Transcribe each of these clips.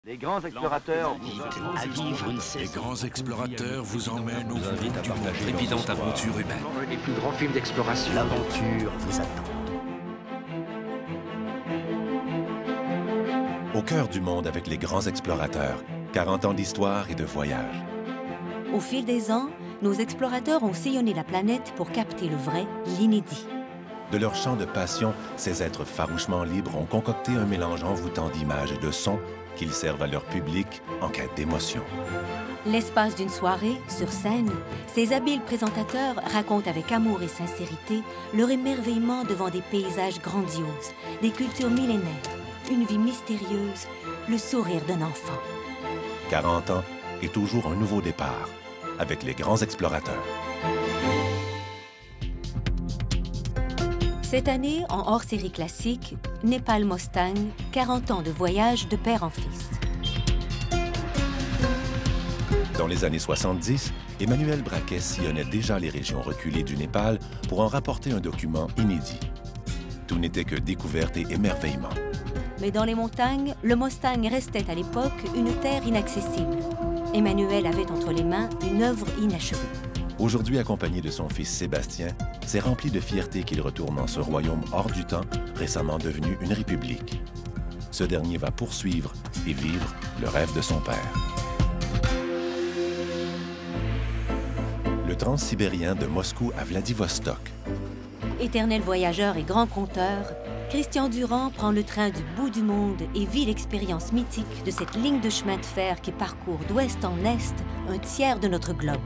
Les grands explorateurs Les grands explorateurs vous emmènent au bout d'une trépidante aventure humaine. les plus grands films d'exploration. L'aventure vous attend. Au cœur du monde avec les grands explorateurs, 40 ans d'histoire et de voyage. Au fil des ans, nos explorateurs ont sillonné la planète pour capter le vrai, l'inédit. De leur champ de passion, ces êtres farouchement libres ont concocté un mélange envoûtant d'images et de sons qu'ils servent à leur public en quête d'émotion. L'espace d'une soirée, sur scène, ces habiles présentateurs racontent avec amour et sincérité leur émerveillement devant des paysages grandioses, des cultures millénaires, une vie mystérieuse, le sourire d'un enfant. 40 ans et toujours un nouveau départ avec les grands explorateurs. Cette année, en hors-série classique, Népal Mustang, 40 ans de voyage de père en fils. Dans les années 70, Emmanuel Braquet sillonnait déjà les régions reculées du Népal pour en rapporter un document inédit. Tout n'était que découverte et émerveillement. Mais dans les montagnes, le Mustang restait à l'époque une terre inaccessible. Emmanuel avait entre les mains une œuvre inachevée. Aujourd'hui, accompagné de son fils Sébastien, c'est rempli de fierté qu'il retourne dans ce royaume hors du temps, récemment devenu une république. Ce dernier va poursuivre et vivre le rêve de son père. Le transsibérien de Moscou à Vladivostok. Éternel voyageur et grand conteur, Christian Durand prend le train du bout du monde et vit l'expérience mythique de cette ligne de chemin de fer qui parcourt d'ouest en est un tiers de notre globe.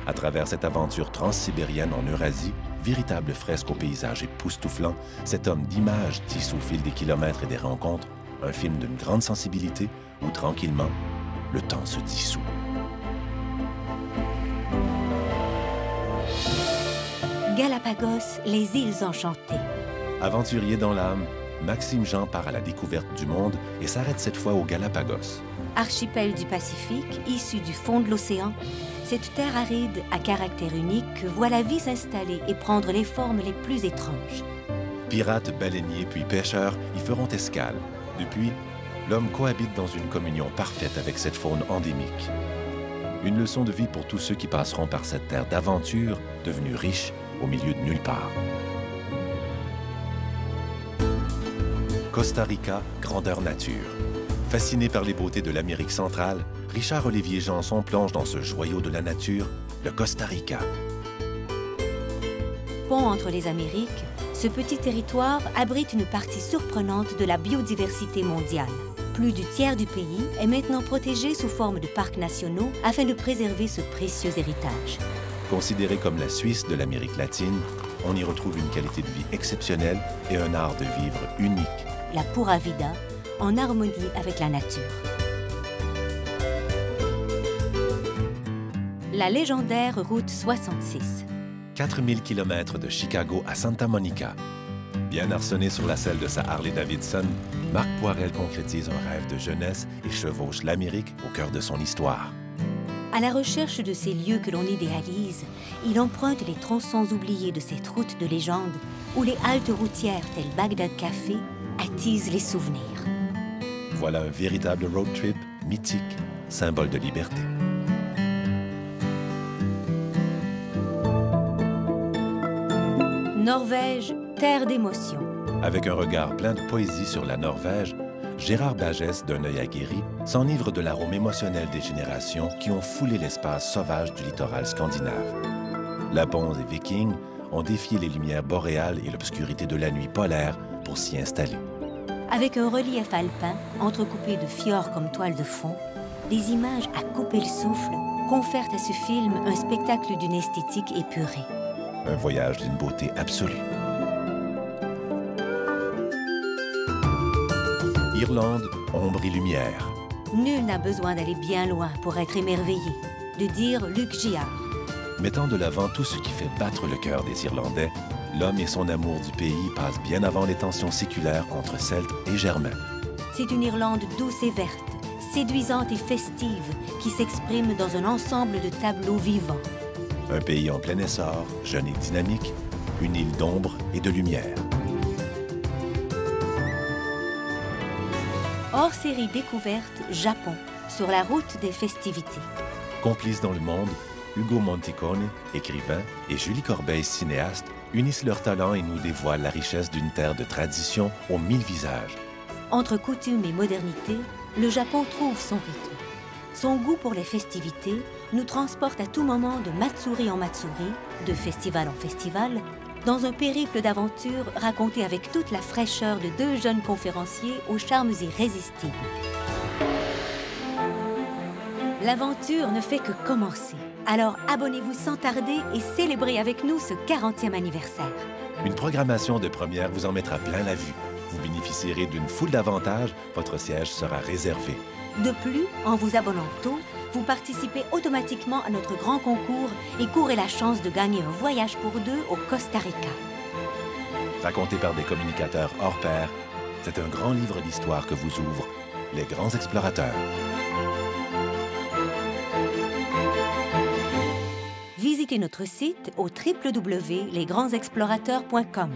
À travers cette aventure transsibérienne en Eurasie, véritable fresque au paysage époustouflant, cet homme d'images tisse au fil des kilomètres et des rencontres un film d'une grande sensibilité où, tranquillement, le temps se dissout. Galapagos, les îles enchantées. Aventurier dans l'âme, Maxime Jean part à la découverte du monde et s'arrête cette fois au Galapagos. Archipel du Pacifique, issu du fond de l'océan, cette terre aride à caractère unique voit la vie s'installer et prendre les formes les plus étranges. Pirates, baleiniers puis pêcheurs y feront escale. Depuis, l'homme cohabite dans une communion parfaite avec cette faune endémique. Une leçon de vie pour tous ceux qui passeront par cette terre d'aventure, devenue riche au milieu de nulle part. Costa Rica, grandeur nature. Fasciné par les beautés de l'Amérique centrale, Richard-Olivier Janson plonge dans ce joyau de la nature, le Costa Rica. Pont entre les Amériques, ce petit territoire abrite une partie surprenante de la biodiversité mondiale. Plus du tiers du pays est maintenant protégé sous forme de parcs nationaux afin de préserver ce précieux héritage. Considéré comme la Suisse de l'Amérique latine, on y retrouve une qualité de vie exceptionnelle et un art de vivre unique. La Pura Vida, en harmonie avec la nature. La légendaire route 66. 4000 km de Chicago à Santa Monica. Bien arçonné sur la selle de sa Harley-Davidson, Marc Poirel concrétise un rêve de jeunesse et chevauche l'Amérique au cœur de son histoire. À la recherche de ces lieux que l'on idéalise, il emprunte les tronçons oubliés de cette route de légende où les haltes routières telles Bagdad Café attisent les souvenirs. Voilà un véritable road trip mythique, symbole de liberté. Norvège, terre d'émotion. Avec un regard plein de poésie sur la Norvège, Gérard Bagès, d'un œil aguerri, s'enivre de l'arôme émotionnel des générations qui ont foulé l'espace sauvage du littoral scandinave. Lapons et Vikings ont défié les lumières boréales et l'obscurité de la nuit polaire pour s'y installer. Avec un relief alpin, entrecoupé de fjords comme toile de fond, des images à couper le souffle confèrent à ce film un spectacle d'une esthétique épurée. Un voyage d'une beauté absolue. Irlande, ombre et lumière. Nul n'a besoin d'aller bien loin pour être émerveillé, de dire Luc Giard. Mettant de l'avant tout ce qui fait battre le cœur des Irlandais, l'homme et son amour du pays passent bien avant les tensions séculaires entre Celtes et Germains. C'est une Irlande douce et verte, séduisante et festive, qui s'exprime dans un ensemble de tableaux vivants. Un pays en plein essor, jeune et dynamique, une île d'ombre et de lumière. Hors-série découverte Japon, sur la route des festivités. Complices dans le monde, Ugo Monticone, écrivain, et Julie Corbeil, cinéaste, unissent leurs talents et nous dévoilent la richesse d'une terre de tradition aux 1000 visages. Entre coutume et modernité, le Japon trouve son rythme. Son goût pour les festivités nous transporte à tout moment de Matsuri en Matsuri, de festival en festival, dans un périple d'aventure raconté avec toute la fraîcheur de 2 jeunes conférenciers aux charmes irrésistibles. L'aventure ne fait que commencer. Alors abonnez-vous sans tarder et célébrez avec nous ce 40e anniversaire. Une programmation de première vous en mettra plein la vue. Vous bénéficierez d'une foule d'avantages, votre siège sera réservé. De plus, en vous abonnant tôt, vous participez automatiquement à notre grand concours et courez la chance de gagner un voyage pour 2 au Costa Rica. Raconté par des communicateurs hors pair, c'est un grand livre d'histoire que vous ouvre Les Grands Explorateurs. Visitez notre site au www.lesgrandsexplorateurs.com.